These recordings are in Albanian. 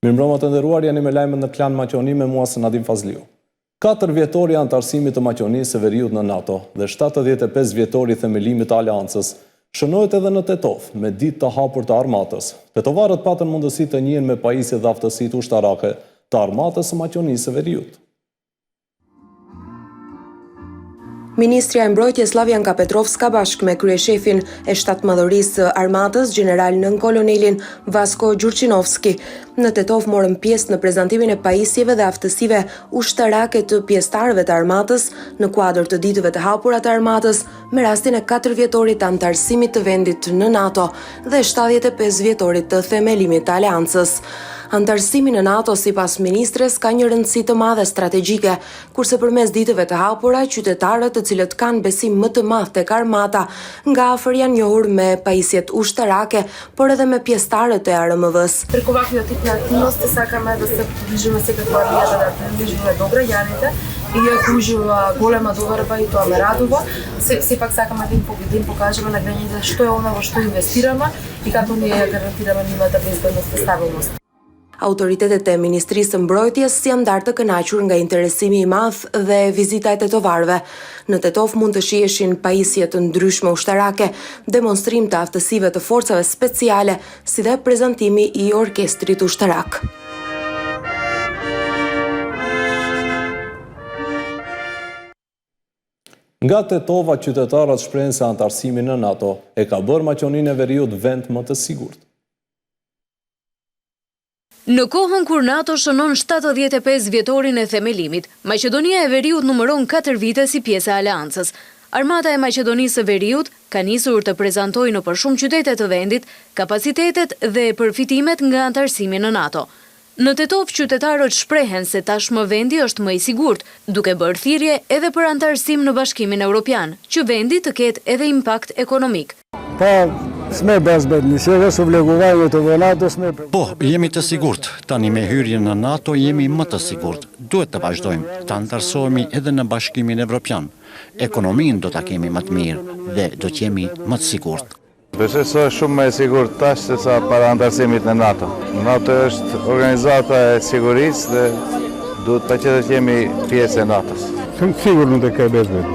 Mirëmbrëma të nderuar, jeni me lajmet në Klan Maqoni me mua Nadim Fazliu. 4 vjetori i antarësimit të Maqonisë së Veriut në NATO dhe 75 vjetori i themelimit të aleancës shënohet edhe në Tetov me ditë të hapur të armatës. Tetovarët patën mundësi të njihen me pajisje dhe aftësitë ushtarake të armatës së Maqonisë së Veriut. Ministrja e Mbrojtjes Slavjanka Petrovska bashkë me kryeshefin e shtatmadhërisë armatës, general nën kolonelin Vasko Gjurqinovski, në Tetov morën pjesë në prezantimin e pajisjeve dhe aftësive ushtarake të pjesëtarëve të armatës në kuadër të ditëve të hapura të armatës me rastin e 4 vjetorit të antarësimit të vendit në NATO dhe 75 vjetorit të themelimit të aleancës. Antarësimi në NATO, sipas ministres, ka një rëndësi të madhe strategjike, kurse përmes ditëve të hapura, qytetarët të cilët kanë besim më të madh tek armata, nga afër janë njohur me pajisjet ushtarake, por edhe me pjesëtarët e ARMV-s. Прикувахме тип на активности, сакаме да се приближиме секако армијата да приближиме до граѓаните и ја кружува голема доверба и тоа ме радува. Сепак сакаме да им покажеме на граѓаните што е она во што инвестираме и како ние ја гарантираме нивната безбедност и стабилност. Autoritetet e Ministrisë së Mbrojtjes janë ndarë të kënaqur nga interesimi i madh dhe vizita e tetovarëve. Në Tetov mund të shiheshin pajisje të ndryshme ushtarake, demonstrim të aftësive të forcave speciale, si dhe prezantimi i orkestrit ushtarak. Nga Tetova, qytetarët shprehen se antarësimi në NATO e ka bërë Maqoninë e Veriut vend më të sigurt. Në kohën kur NATO shënon 75 vjetorin e themelimit, Maqedonia e Veriut numëron 4 vite si pjesë e aleancës. Armata e Maqedonisë së Veriut ka nisur të prezantojë në për shumë qytete të vendit kapacitetet dhe përfitimet nga antarësimi në NATO. Në Tetov, qytetarët shprehen se tashmë vendi është më i sigurt, duke bërë thirrje edhe për antarësim në Bashkimin Evropian, që vendi të ketë edhe impakt ekonomik. Po, jemi të sigurt. Tani me hyrjen në NATO jemi më të sigurt. Duhet të vazhdojmë të antarësohemi edhe në Bashkimin Evropian. Ekonominë do ta kemi më të mirë dhe do të jemi më të sigurt. Besoj se është shumë më e sigurt tash se sa para antarësimit në NATO. NATO është organizata e sigurisë dhe duhet të jemi pjesë e NATO-s. Sunt sigur nu te ka bezbet.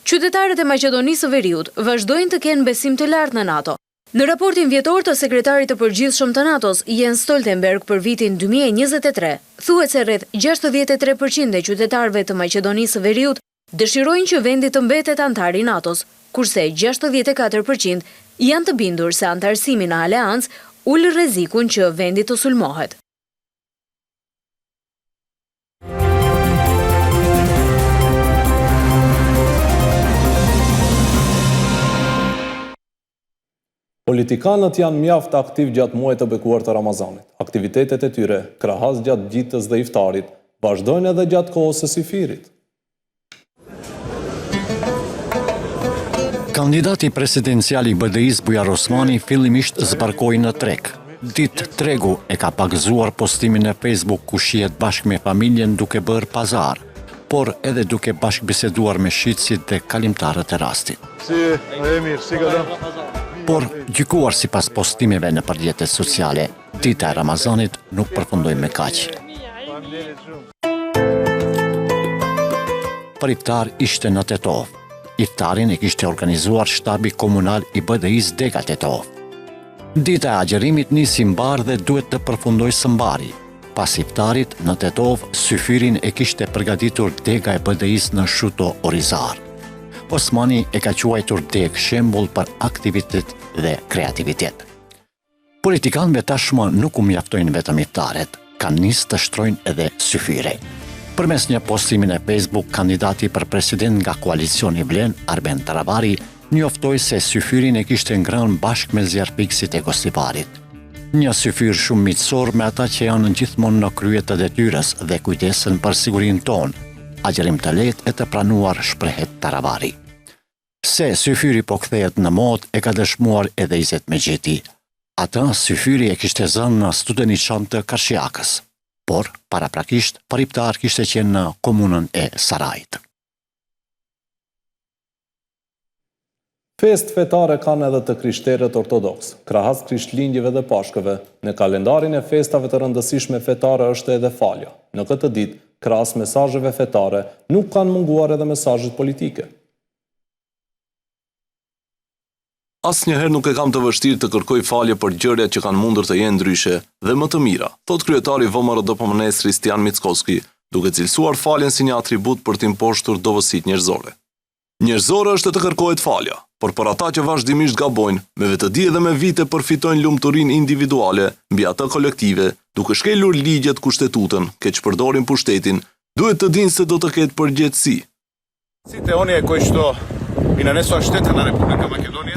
Qytetarët e Maqedonisë së Veriut vazhdojnë të kenë besim të lartë në NATO. Në raportin vjetor të sekretarit të përgjithshëm të NATO-s, Jens Stoltenberg, për vitin 2023, thuhet se rreth 63% e qytetarëve të Maqedonisë së Veriut dëshirojnë që vendi të mbetet antar i NATO-s, kurse 64% janë të bindur se antarësimi në aleancë ul rrezikun që vendi të sulmohet. Politikanët janë mjaft aktiv gjatë muajit të bekuar të Ramazanit. Aktivitetet e tyre, krahas gjatë gjitës dhe iftarit, vazhdojnë edhe gjatë kohës së sifirit. Kandidati presidencial i BDI-s Bujar Osmani fillimisht zbarkoi në treg. Ditë tregu e ka pagëzuar postimin e Facebook ku shihet bashkë me familjen duke bërë pazar, por edhe duke bashkëbiseduar me shitësit dhe kalimtarët e rastit. Por gjykuar sipas postimeve në rrjetet sociale, dita e Ramazanit nuk përfundoi me kaq. Për iftar ishte në Tetov. Iftarin e kishte organizuar shtabi komunal i BDI-s Dega Tetov. Dita e agjerimit nisi mbar dhe duhet të përfundoj së mbari. Pas iftarit në Tetov, syfyrin e kishte përgatitur Dega e BDI-s në Shuto Orizar. Osmani e ka quajtur Deg shembull për aktivitet dhe kreativitet. Politikanëve tashmë nuk u mjaftojnë vetëm iftaret, kanë nisë të shtrojnë edhe syfyre. Përmes një postimi në Facebook, kandidati për president nga koalicioni Vlen, Arben Taravari, njoftoi se syfyrin e kishte ngrënë bashkë me zjarfiksit e Gostivarit. Një syfyr shumë miqësor me ata që janë gjithmonë në krye të detyrës dhe kujdesen për sigurinë tonë. Agjerim të lehtë e të pranuar, shprehet Taravari. Se syfyri po kthehet në modë e ka dëshmuar edhe Izet Megjeti. Atë syfyri e kishte zënë në Studeniçan të Karshiakës, por paraprakisht për iftar kishte qenë në komunën e Sarajit. Fest fetare kanë edhe të krishterët ortodoks. Krahas Krishtlindjeve dhe Pashkëve, në kalendarin e festave të rëndësishme fetare është edhe falja. Në këtë ditë, krahas mesazheve fetare, nuk kanë munguar edhe mesazhet politike. Asnjëherë nuk e kam të vështirë të kërkoj falje për gjërat që kanë mundur të jenë ndryshe dhe më të mira, thot kryetari VMRO-DPMN-s Kristian Mickoski, duke cilësuar faljen si një atribut për të imposhtur dovësitë njerëzore. Njerëzore është të kërkohet falja, por për ata që vazhdimisht gabojnë, me vetëdi dhe me vite përfitojnë lumturinë individuale mbi atë kolektive, duke shkelur ligjet, kushtetutën, keq përdorin pushtetin, duhet të dinë se do të ketë përgjegjësi.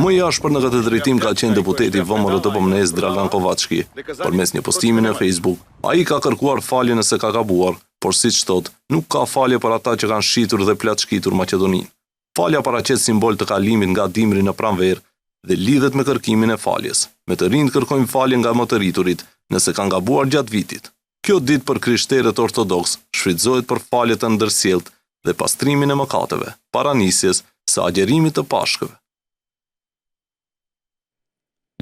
Më i ashpër në këtë drejtim ka qenë deputeti VMRO-DPMN-s Dragan Kovacki. Përmes një postimi në Facebook, ai ka kërkuar falje nëse ka gabuar, por siç thot, nuk ka falje për ata që kanë shitur dhe plaçkitur Maqedoninë. Falja paraqet simbol të kalimit nga dimri në pranverë dhe lidhet me kërkimin e faljes. Me të rinjt kërkojmë falje nga më të rriturit nëse kanë gabuar gjatë vitit. Kjo ditë për krishterët ortodoks shfrytëzohet për falje të ndërsjellët dhe pastrimin e mëkateve, para nisjes së agjerimit të Pashkëve.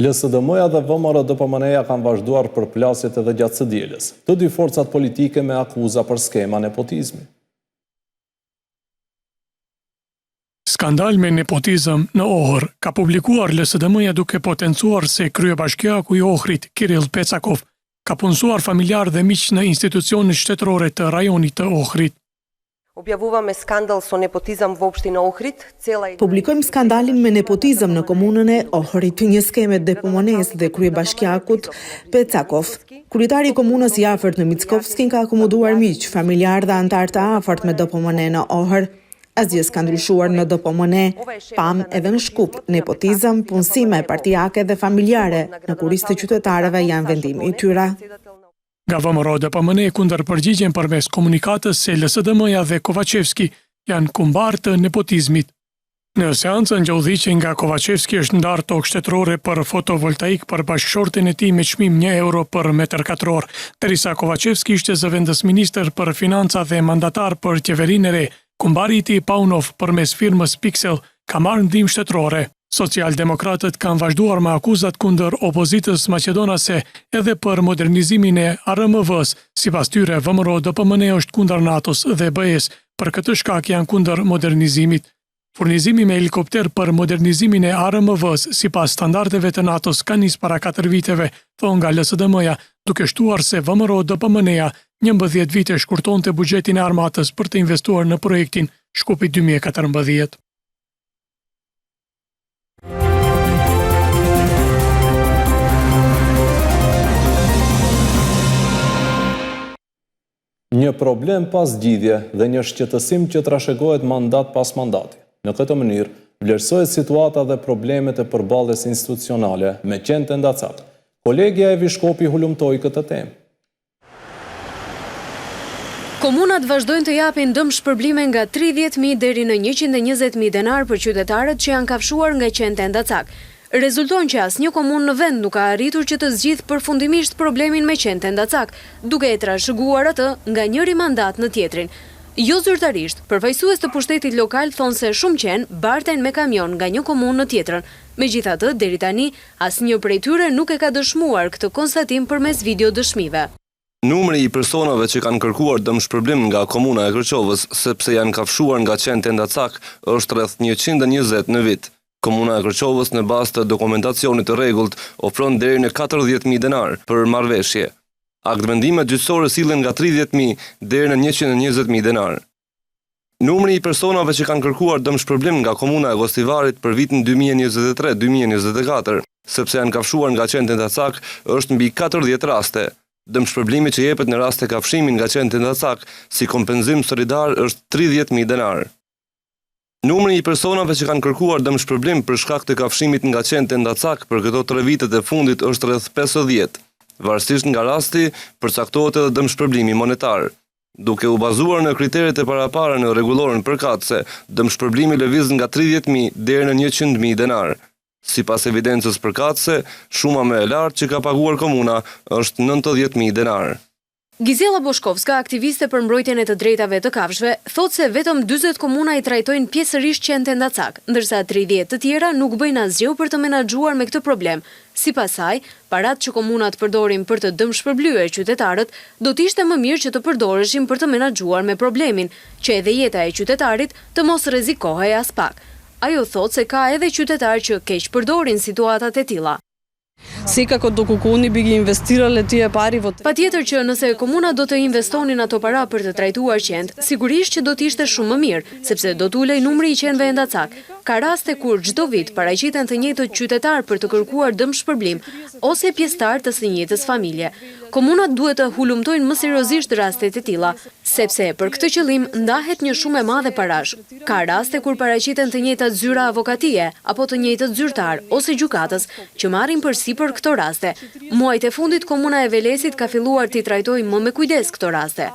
LSDM-ja dhe VMRO-DPMN-ja kanë vazhduar përplasjet edhe gjatë së dielës. Të dy forcat politike me akuza për skema nepotizmi. Skandal me nepotizëm në Ohër ka publikuar LSDM-ja duke potencuar se kryebashkiaku i Ohrit, Kirill Pecakov, ka punësuar familjar dhe miq në institucione shtetërore të rajonit të Ohrit. Objavuvame skandal so nepotizam v opštinë Ohrit. Publikojmë skandalin me nepotizëm në komunën e Ohrit, një skemë DPMN-s dhe kryebashkiakut Pecakov. Kryetari i komunës i afërt në Mickovskin ka akomoduar miq, familjar dhe antar të afërt me DPMN në Ohër. Asgjë s'ka ndryshuar në DPMN, pam edhe në Shkup, nepotizëm, punësime partijake dhe familjare, në kurisë të qytetarëve janë vendimi i tyre. Nga VMRO-DPMN kundër përgjigjen përmes komunikatës se LSDM-ja dhe Kovacevski janë kumbar të nepotizmit. Në seancën gjallëdhiqe nga Kovacevski është ndarë tokë shtetërore për fotovoltaik për bashkëshorten e tij me çmim €1 për metër katror, derisa Kovacevski ishte zëvendës ministër për financa dhe mandatar për qeverinë e re. Kumbari i tij Paunov përmes firmës Pixel ka marrë ndihmë shtetërore. Socialdemokratët kanë vazhduar me akuzat kundër opozitës maqedonase edhe për modernizimin e ARMV-s. Sipas tyre, VMRO-DPMN është kundër NATO-s dhe BE-s, për këtë shkak janë kundër modernizimit. Furnizimi me helikopter për modernizimin e ARMV-s sipas standardeve të NATO-s ka nisë para 4 viteve, thon nga LSDM-ja, duke shtuar se VMRO-DPMN-ja 11 vite shkurtonte buxhetin e armatës për të investuar në projektin Shkupi 2014. Një problem pas zgjidhje dhe një shqetësim që trashëgohet mandat pas mandati. Në këtë mënyrë, vlerësohet situata dhe problemet e përballjes institucionale me qenë tendacat. Kolegja e Vishkopi hulumtoi këtë temë. Komunat vazhdojnë të japin dëm shpërblime nga 30.000 deri në 120.000 denar për qytetarët që janë kafshuar nga qenë tendacak. Rezulton që asnjë komunë në vend nuk ka arritur që të zgjidhë përfundimisht problemin me qenë tendacak, duke e trashëguar atë nga njëri mandat në tjetrin. Jo zyrtarisht, përfaqësues të pushtetit lokal thonë se shumë qenë barten me kamion nga një komunë në tjetrën. Megjithatë, deri tani, asnjë prej tyre nuk e ka dëshmuar këtë konstatim përmes video dëshmive. Numri i personave që kanë kërkuar dëmshpërblim nga komuna e Kërçovës sepse janë kafshuar nga qenë tendacak është rreth 120 në vit. Komuna e Kërçovës në bazë të dokumentacionit të rregullt ofron deri në 40.000 denar për marrëveshje. Aktvendimet gjyqësore sillen nga 30.000 deri në 120.000 denar. Numri i personave që kanë kërkuar dëmshpërblim nga komuna e Gostivarit për vitin 2023-2024, sepse janë kafshuar nga qenë tendacak, është mbi 40 raste. Dëmshpërblimi që jepet në rast të kafshimit nga qenë tendacak si kompenzim solidar është 30.000 denar. Numri i personave që kanë kërkuar dëmshpërblim për shkak të kafshimit nga qenë tendacak për këto 3 vitet e fundit është rreth 50. Varësisht nga rasti, përcaktohet edhe dëmshpërblimi monetar. Duke u bazuar në kriteret e parapara në rregulloren përkatëse, dëmshpërblimi lëviz nga 30.000 deri në 100.000 denar. Sipas evidencës përkatëse, shuma më e lartë që ka paguar komuna është 90.000 denar. Gizela Boshkovska, aktiviste për mbrojtjen e të drejtave të kafshëve, thotë se vetëm 40 komuna i trajtojnë pjesërisht qentë ndacak, ndërsa 30 të tjera nuk bëjnë asgjë për të menaxhuar me këtë problem. Sipas saj, paratë që komunat përdorin për të dëmshpërblyer qytetarët, do të ishte më mirë që të përdoreshin për të menaxhuar me problemin, që edhe jeta e qytetarit të mos rrezikohej as pak. Ajo thotë se ka edhe qytetarë që keq përdorin situatat e tilla. Sikako do kukuni bigi investirale ti e pari vot. Patjetër që nëse komuna do të investonin ato para për të trajtuar qentë, sigurisht që do të ishte shumë më mirë, sepse do të ulej numri i qenëve ndacak. Ka raste kur çdo vit paraqiten të njëjtët qytetar për të kërkuar dëmshpërblim ose pjesëtar të së njëjtës familje. Komunat duhet të hulumtojnë më seriozisht rastet e tilla, sepse për këtë qëllim ndahet një shumë e madhe parash. Ka raste kur paraqiten të njëjtat zyra avokatie apo të njëjtët zyrtar ose gjykatës që marrin përsipër këto raste. Muajt e fundit komuna e Velesit ka filluar t'i trajtojë më me kujdes këto raste.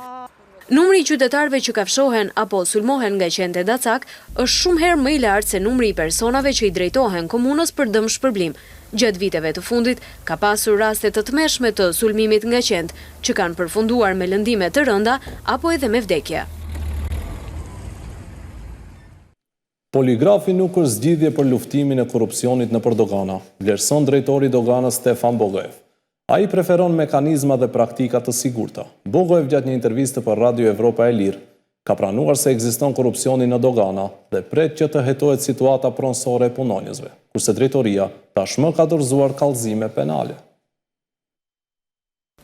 Numri i qytetarëve që kafshohen apo sulmohen nga qentë ndacak është shumë herë më i lartë se numri i personave që i drejtohen komunës për dëmshpërblim. Gjatë viteve të fundit ka pasur raste të tmeshme të sulmimit nga qentë, që kanë përfunduar me lëndime të rënda apo edhe me vdekje. Poligrafi nuk është zgjidhje për luftimin e korrupsionit nëpër dogana, vlerëson drejtori i doganës Stefan Bogojev. Ai preferon mekanizma dhe praktika të sigurta. Bogojev gjatë një interviste për Radio Evropa e Lirë ka pranuar se ekziston korrupsioni në dogana dhe pret që të hetohet situata pronësore e punonjësve, kurse drejtoria tashmë ka dorëzuar kallëzime penale.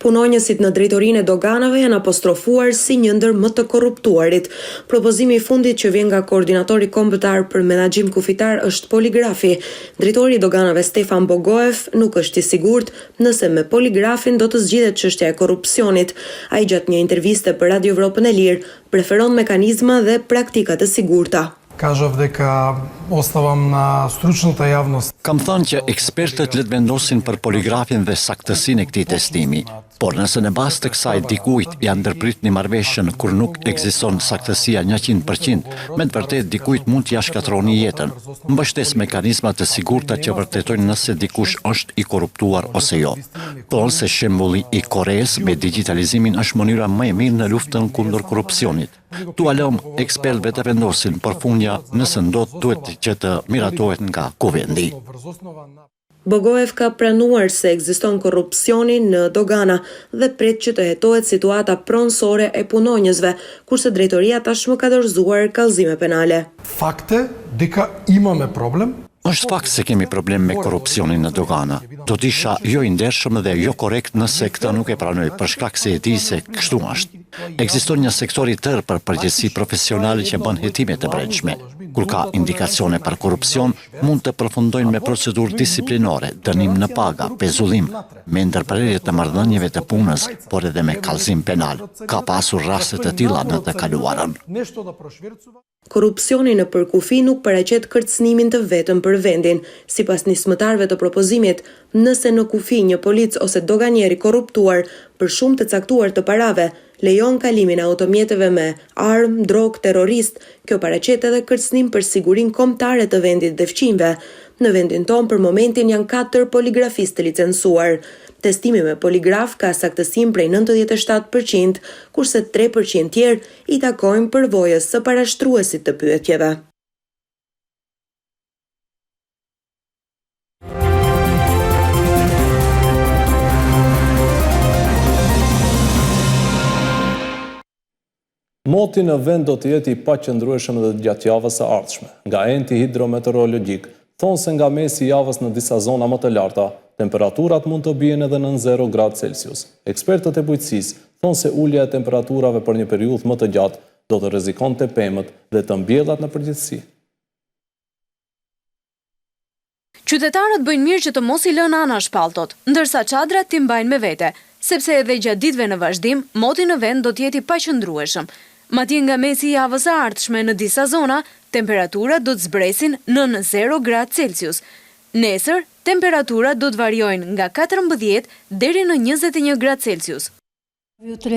Punonjësit në drejtorinë e doganave janë apostrofuar si një ndër më të korruptuarit. Propozimi i fundit që vjen nga koordinatori kombëtar për menaxhim kufitar është poligrafi. Drejtori i doganave Stefan Bogojev nuk është i sigurt nëse me poligrafin do të zgjidhet çështja e korrupsionit. Ai gjatë një interviste për Radio Evropën e Lirë preferon mekanizma dhe praktika të sigurta. Kažov дека ostavam na stručната javnost. Kam thënë që ekspertët le të vendosin për poligrafin dhe saktësinë e këtij testimi, por nëse në bazë të kësaj dikujt ja ndërprit një marrëveshje kur nuk ekziston saktësia 100%, me të vërtetë dikujt mund t'ia shkatroni jetën. Mbështes mekanizma të sigurta që vërtetojnë nëse dikush është i korruptuar ose jo. Thonë se shembulli i Koreas me digitalizimin është mënyra më e mirë në luftën kundër korrupsionit. Tua lëm ekspertëve të vendosin përfundja nëse ndodh duhet që të miratohet nga kuvendi. Bogojev ka pranuar se ekziston korrupsioni në dogana dhe pret që të hetohet situata pronësore e punonjësve, kurse drejtoria tashmë ka dorëzuar kallëzime penale. Fakte дека имаме проблем. Është fakt se kemi problem me korrupsionin në dogana. Do të isha jo i ndershëm dhe jo korrekt nëse këtë nuk e pranoj për shkak se e di se kështu është. Ekziston një sektor i tërë për përgjegjësi profesionale që bën hetime të brendshme. Kur ka indikacione për korrupsion, mund të përfundojnë me procedurë disiplinore, dënim në paga, pezullim, me ndërprerje të marrëdhënieve të punës, por edhe me kallëzim penal. Ka pasur raste të tilla në të kaluarën. Korrupsioni në përkufi nuk paraqet kërcënimin të vetëm për vendin. Sipas nismëtarëve të propozimit, nëse në kufi një polic ose doganier i korruptuar për shumë të caktuar të parave lejon kalimin e automjeteve me armë, drogë, terrorist, kjo paraqet edhe kërcënim për sigurinë kombëtare të vendit dhe fqinjve. Në vendin tonë për momentin janë 4 poligrafistë të licencuar. Testimi me poligraf ka saktësim prej 97%, kurse 3% tjerë i takojnë përvojës së parashtruesit të pyetjeve. Moti në vend do të jetë i paqëndrueshëm edhe gjatë javës së ardhshme. Nga enti hidrometeorologjik thonë se nga mesi i javës në disa zona më të larta, temperaturat mund të bien edhe nën 0 gradë Celsius. Ekspertët e bujqësisë thonë se ulja e temperaturave për një periudhë më të gjatë do të rrezikonte pemët dhe të mbjellat në përgjithësi. Qytetarët bëjnë mirë që të mos i lënë anash palltot, ndërsa çadrat t'i mbajnë me vete, sepse edhe gjatë ditëve në vazhdim, moti në vend do të jetë i paqëndrueshëm. Madje nga mesi i javës së ardhshme në disa zona, temperaturat do të zbresin nën 0 gradë Celsius. Nesër, temperaturat do të variojnë nga 14 deri në 21 gradë Celsius. Nesër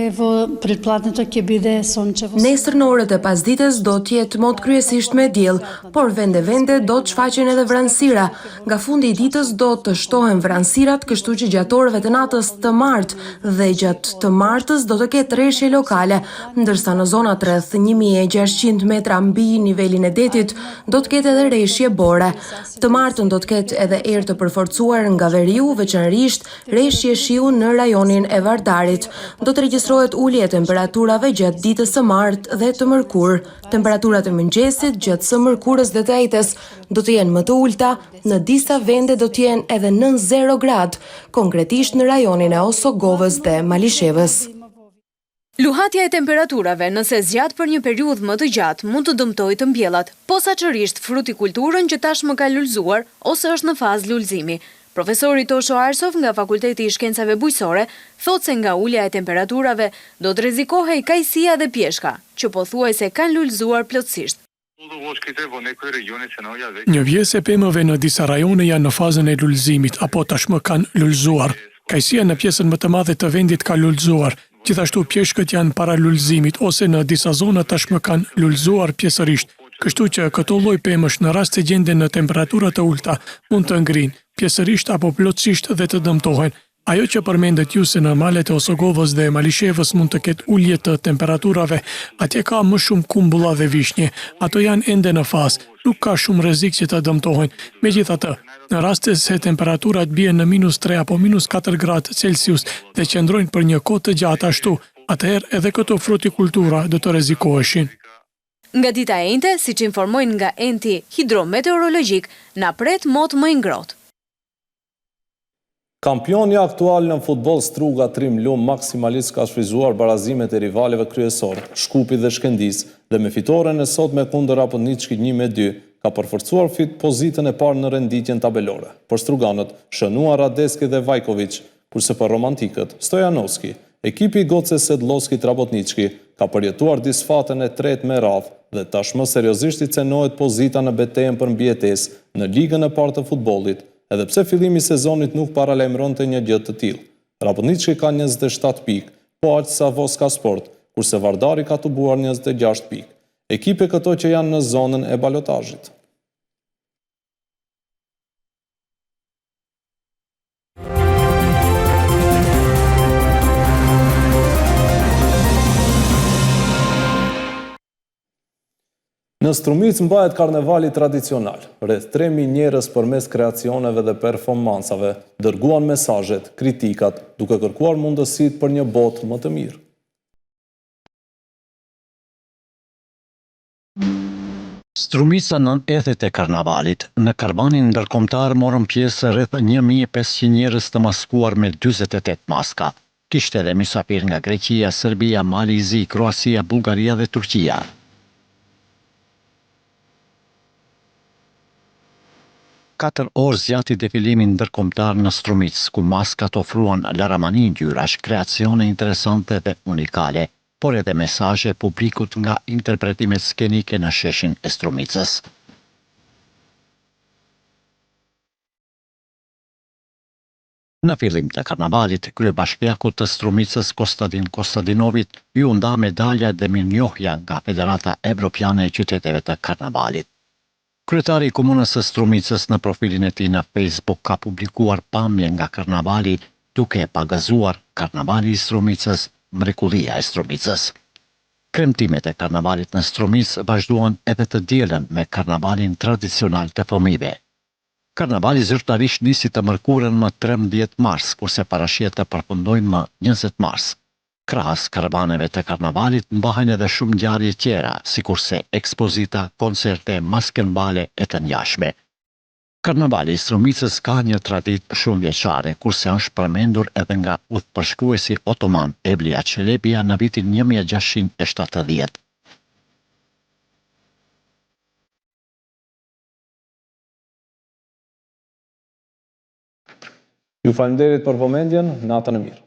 në orët e pasdites do t'jetë mod kryesisht me diell, por vende do të shfaqen edhe vranësira. Nga fundi i ditës do të shtohen vranësirat, kështu që gjatë orëve të natës të martë dhe gjatë të martës do të ketë rreshje lokale, ndërsa në zonat rreth 1600 metra mbi nivelin e detit do të ketë edhe rreshje bore. Të martën do të ketë edhe erë të përforcuar nga veriu, veçanërisht rreshje shiu në rajonin e Vardarit. Do të regjistrohet ulje e temperaturave gjatë ditës së martë dhe të mërkurë. Temperaturat e mëngjesit gjatë së mërkurës dhe të ejtes do të jenë më të ulta, në disa vende do të jenë edhe nën 0 gradë, konkretisht në rajonin e Osogovës dhe Malishevës. Luhatja e temperaturave nëse zgjat për një periudhë më të gjatë mund të dëmtojë të mbjellat, posaçërisht frutikulturën që tashmë ka lulëzuar ose është në fazë lulëzimi. Profesori Tosho Arsov nga Fakulteti i Shkencave Bujqësore thotë se nga ulja e temperaturave do të rrezikohej kajsia dhe pjeshka, që pothuajse kanë lulëzuar plotësisht. Një pjesë e pemëve në disa rajone janë në fazën e lulëzimit apo tashmë kanë lulëzuar. Kajsia në pjesën më të madhe të vendit ka lulëzuar. Gjithashtu pjeshkët janë para lulëzimit ose në disa zona tashmë kanë lulëzuar pjesërisht. Kështu që këto lloj pemësh në rast se gjenden në temperatura të ulta mund të ngrinë pjesërisht apo plotësisht dhe të dëmtohen. Ajo që përmendet ju se në malet e Osogovës dhe Malishevës mund të ketë ulje të temperaturave, atje ka më shumë kumbulla dhe vishnje. Ato janë ende në fazë, nuk ka shumë rrezik që të dëmtohen. Megjithatë, në raste se temperaturat bien në -3 apo -4 gradë Celsius dhe qëndrojnë për një kohë të gjatë ashtu, atëherë edhe këto frutikultura do të rrezikoheshin. Nga dita e njëjtë, siç informojnë nga enti hidrometeorologjik, na pret mot më i ngrohtë. Kampioni aktual në futboll Struga Trim Lum maksimalist ka shfryzuar barazimet e rivaleve kryesor, Shkupi dhe Shkëndis, dhe me fitoren e sotme kundër Raponički 1-2, ka përforcuar pozitën e parë në renditjen tabelore. Për struganët, shënuar Radeski dhe Vajković, kurse për romantikët, Stojanovski, ekipi i Goce Sedlovski Trabotnički, ka përjetuar disfatën e tretë me radhë dhe tashmë seriozisht i cenohet pozita në betejën për mbijetesë në ligën e parë të futbollit, edhe pse fillimi i sezonit nuk paralajmëronte një gjë të tillë. Raponički ka 27 pikë, po aq sa Voska Sport, kurse Vardari ka tubuar 26 pikë. Ekipe këto që janë në zonën e balotazhit. Në Strumic mbahet karnevali tradicional. Rreth 3000 njerëz përmes kreacioneve dhe performansave dërguan mesazhet, kritikat, duke kërkuar mundësitë për një botë më të mirë. Strumica nën ethet e karnavalit. Në karvanin ndërkombëtar morën pjesë rreth 1500 njerëz të maskuar me 48 maska. Kishte edhe mysafir nga Greqia, Serbia, Malizi, Kroacia, Bullgaria dhe Turqia. Katër orë zgjati defilimi ndërkombëtar në Strumic, ku maskat ofruan laramani ngjyrash, kreacione interesante dhe unikale, por edhe mesazhe publikut nga interpretimet skenike në sheshin e Strumicës. Në fillim të karnavalit, kryebashkiaku të Strumicës Kostadin Kostadinovit ju nda medalja dhe mirënjohja nga Federata Evropiane e Qyteteve të Karnavalit. Kryetari i komunës së Strumicës në profilin e tij në Facebook ka publikuar pamje nga karnavali duke pagëzuar Karnavali i Strumicës, mrekullia e Strumicës. Kremtimet e karnavalit në Strumic vazhduan edhe të dielën me karnavalin tradicional të fëmijëve. Karnavali zyrtarisht nisi të mërkurën më 13 mars, kurse parashihet të përfundojnë më 20 mars. Krahas karavaneve të karnavalit mbahen edhe shumë ngjarje tjera, sikurse ekspozita, koncerte, maskenbale e të ngjashme. Karnavali i Strumicës ka një traditë shumë vjeçare, kurse është përmendur edhe nga udhëpërshkruesi otoman Evlia Çelebia në vitin 1670. Ju falenderit për vëmendjen, natën e mirë.